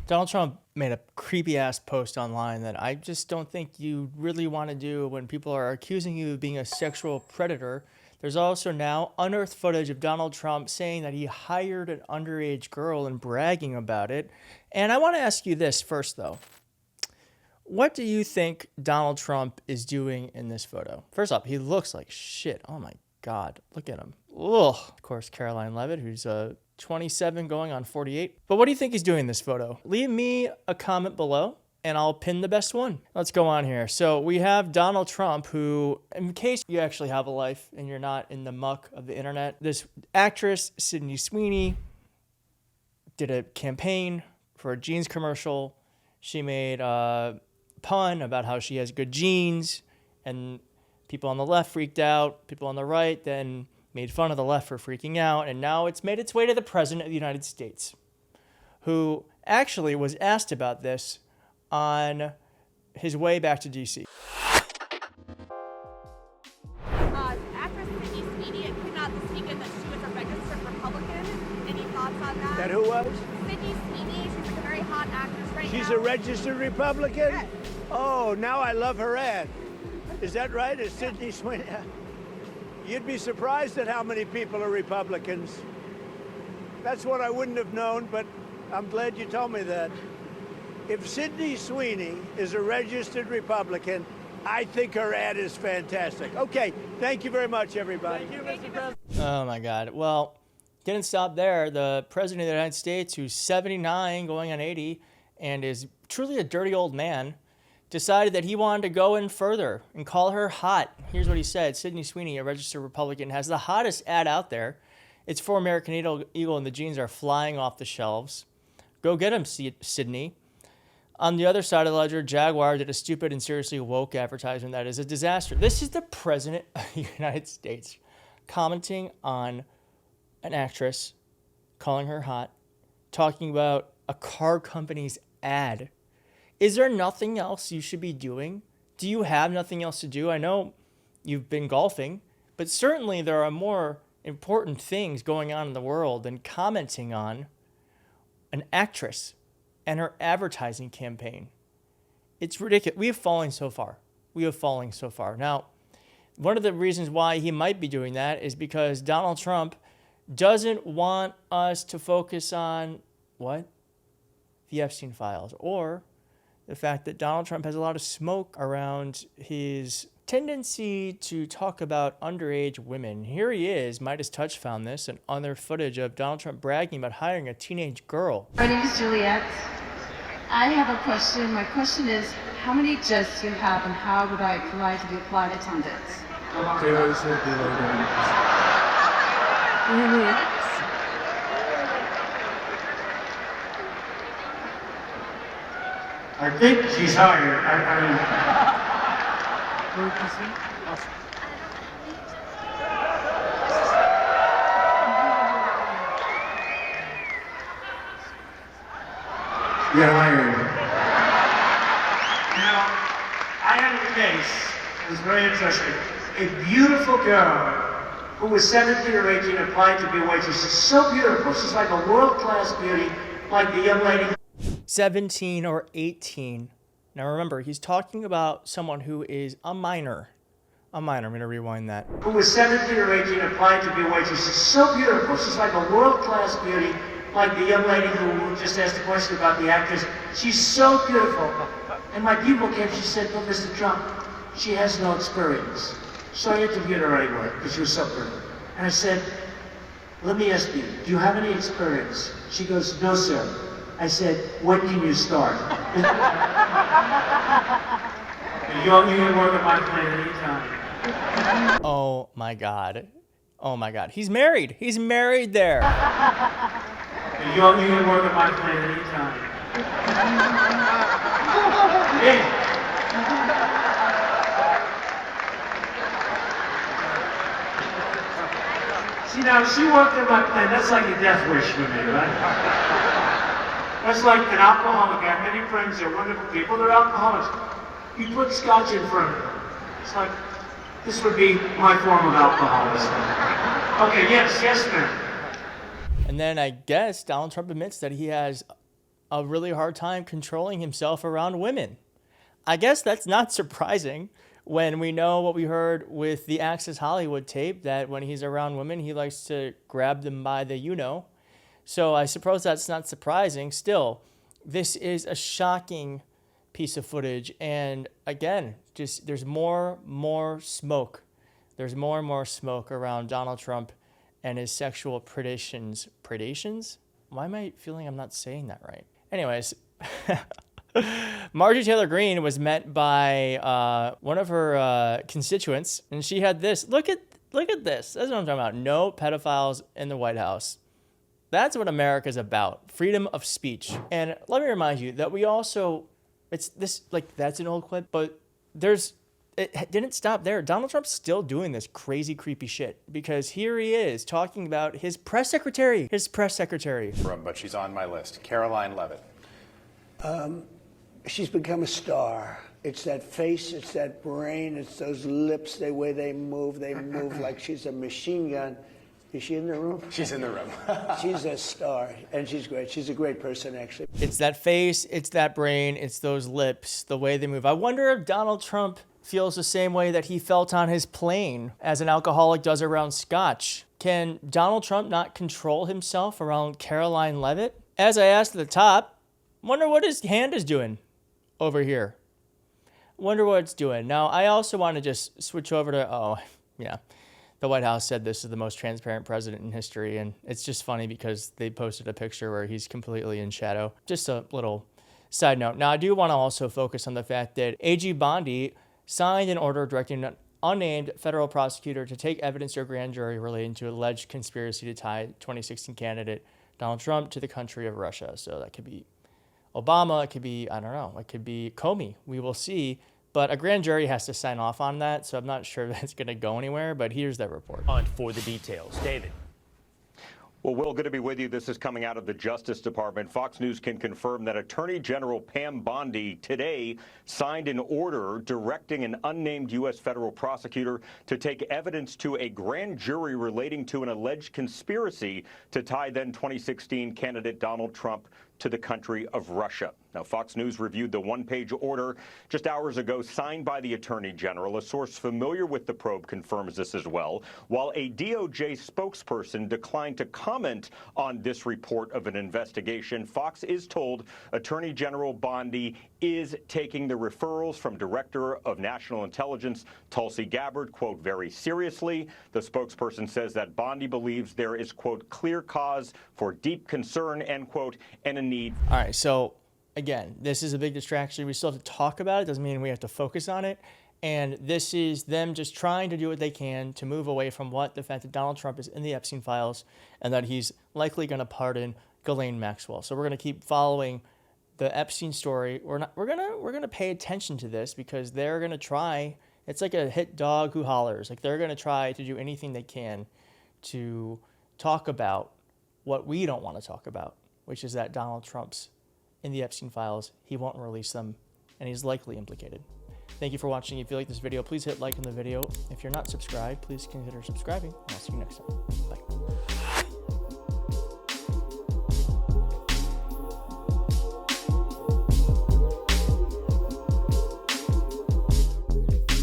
Donald Trump made a creepy ass post online that I just don't think you really want to do when people are accusing you of being a sexual predator. There's also now unearthed footage of Donald Trump saying that he hired an underage girl and bragging about it. And I want to ask you this first, though. What do you think Donald Trump is doing in this photo? First off, he looks like shit. Oh my God, look at him. Ugh. Of course, Caroline Levitt, who's 27 going on 48. But what do you think he's doing in this photo? Leave me a comment below and I'll pin the best one. Let's go on here. So we have Donald Trump, who, in case you actually have a life and you're not in the muck of the internet, this actress, Sydney Sweeney, did a campaign for a jeans commercial. She made a pun about how she has good genes, and people on the left freaked out. People on the right then made fun of the left for freaking out, and now it's made its way to the President of the United States, who actually was asked about this on his way back to D.C. Actress Sydney Sweeney came out this weekend that she was a registered Republican. Any thoughts on that? That who was? Sydney Sweeney. She's like a very hot actress right now. She's a registered Republican? Yes. Oh, now I love her ad. Is that right? Is Sydney Sweeney? You'd be surprised at how many people are Republicans. That's what I wouldn't have known, but I'm glad you told me that. If Sydney Sweeney is a registered Republican, I think her ad is fantastic. Okay, thank you very much, everybody. Thank you, Mr. President. Oh my God. Well, didn't stop there. The President of the United States, who's 79 going on 80 and is truly a dirty old man, decided that he wanted to go in further and call her hot. Here's what he said. Sydney Sweeney, a registered Republican, has the hottest ad out there. It's for American Eagle and the jeans are flying off the shelves. Go get him, Sydney. On the other side of the ledger, Jaguar did a stupid and seriously woke advertisement that is a disaster. This is the President of the United States commenting on an actress, calling her hot, talking about a car company's ad. Is there nothing else you should be doing? Do you have nothing else to do? I know you've been golfing, but certainly there are more important things going on in the world than commenting on an actress and her advertising campaign. It's ridiculous. We have fallen so far. Now, one of the reasons why he might be doing that is because Donald Trump doesn't want us to focus on what? The Epstein files, or the fact that Donald Trump has a lot of smoke around his tendency to talk about underage women. Here he is, Midas Touch found this, and other footage of Donald Trump bragging about hiring a teenage girl. My name is Juliet. I have a question. My question is, how many jets do you have and how would I apply to be flight attendants? I think she's hired. You're hired. Now, I had a case. It was very interesting. A beautiful girl who was 17 or 18 applied to be a waitress. She's so beautiful. She's like a world-class beauty, like the young lady. 17 or 18. Now remember, he's talking about someone who is a minor. I'm going to rewind that. Who was 17 or 18 applied to be a waitress. She's so beautiful. She's like a world-class beauty, like the young lady who just asked a question about the actress. She's so beautiful. And my people came, she said, "But Mr. Trump, she has no experience. So you interviewed her anyway, because she was so pretty." And I said, "Let me ask you, do you have any experience?" She goes, "No, sir." I said, "When can you start?" You can work at my plant anytime. Oh my God. Oh my God. He's married. He's married there. You can work at my plant anytime. Yeah. See, now, she worked at my plant. That's like a death wish for me, right? That's like an alcoholic. I have many friends that are wonderful people. They're alcoholics. You put scotch in front of them. It's like, this would be my form of alcoholism. Okay, yes, ma'am. And then I guess Donald Trump admits that he has a really hard time controlling himself around women. I guess that's not surprising when we know what we heard with the Access Hollywood tape, that when he's around women, he likes to grab them by the you-know. So I suppose that's not surprising. Still, this is a shocking piece of footage. And again, just there's more smoke. There's more and more smoke around Donald Trump and his sexual predations. Predations? Why am I feeling I'm not saying that right? Anyways, Marjorie Taylor Greene was met by one of her constituents, and she had this. Look at this. That's what I'm talking about. No pedophiles in the White House. That's what America's about. Freedom of speech. And let me remind you that we also, it's this, like, that's an old clip, but it didn't stop there. Donald Trump's still doing this crazy, creepy shit, because here he is talking about his press secretary. But she's on my list. Caroline Leavitt. She's become a star. It's that face, it's that brain, it's those lips, the way they move like she's a machine gun. Is she in the room? She's in the room. She's a star, and she's great. She's a great person, actually. It's that face, it's that brain, it's those lips, the way they move. I wonder if Donald Trump feels the same way that he felt on his plane as an alcoholic does around scotch. Can Donald Trump not control himself around Caroline Leavitt? As I asked at the top, wonder what his hand is doing over here. Wonder what it's doing. Now, I also want to just switch over to, the White House said this is the most transparent president in history, and it's just funny because they posted a picture where he's completely in shadow. Just a little side note. Now, I do want to also focus on the fact that AG Bondi signed an order directing an unnamed federal prosecutor to take evidence to a grand jury relating to alleged conspiracy to tie 2016 candidate Donald Trump to the country of Russia. So that could be Obama, it could be, I don't know, it could be Comey. We will see. But a grand jury has to sign off on that, so I'm not sure that's going to go anywhere, but here's that report. On for the details. David. Well, Will, good to be with you. This is coming out of the Justice Department. Fox News can confirm that Attorney General Pam Bondi today signed an order directing an unnamed U.S. federal prosecutor to take evidence to a grand jury relating to an alleged conspiracy to tie then 2016 candidate Donald Trump to the country of Russia. Now, Fox News reviewed the one-page order just hours ago signed by the Attorney General. A source familiar with the probe confirms this as well, while a DOJ spokesperson declined to comment on this report of an investigation. Fox is told Attorney General Bondi is taking the referrals from Director of National Intelligence Tulsi Gabbard, quote, very seriously. The spokesperson says that Bondi believes there is, quote, clear cause for deep concern, end quote, and a need. All right, so again, this is a big distraction. We still have to talk about it. Doesn't mean we have to focus on it. And this is them just trying to do what they can to move away from the fact that Donald Trump is in the Epstein files and that he's likely going to pardon Ghislaine Maxwell. So we're going to keep following the Epstein story. We're going to pay attention to this because they're going to try. It's like a hit dog who hollers. Like they're going to try to do anything they can to talk about what we don't want to talk about, which is that Donald Trump's in the Epstein files. He won't release them, and he's likely implicated. Thank you for watching. If you like this video, please hit like on the video. If you're not subscribed, please consider subscribing. I'll see you next time. Bye.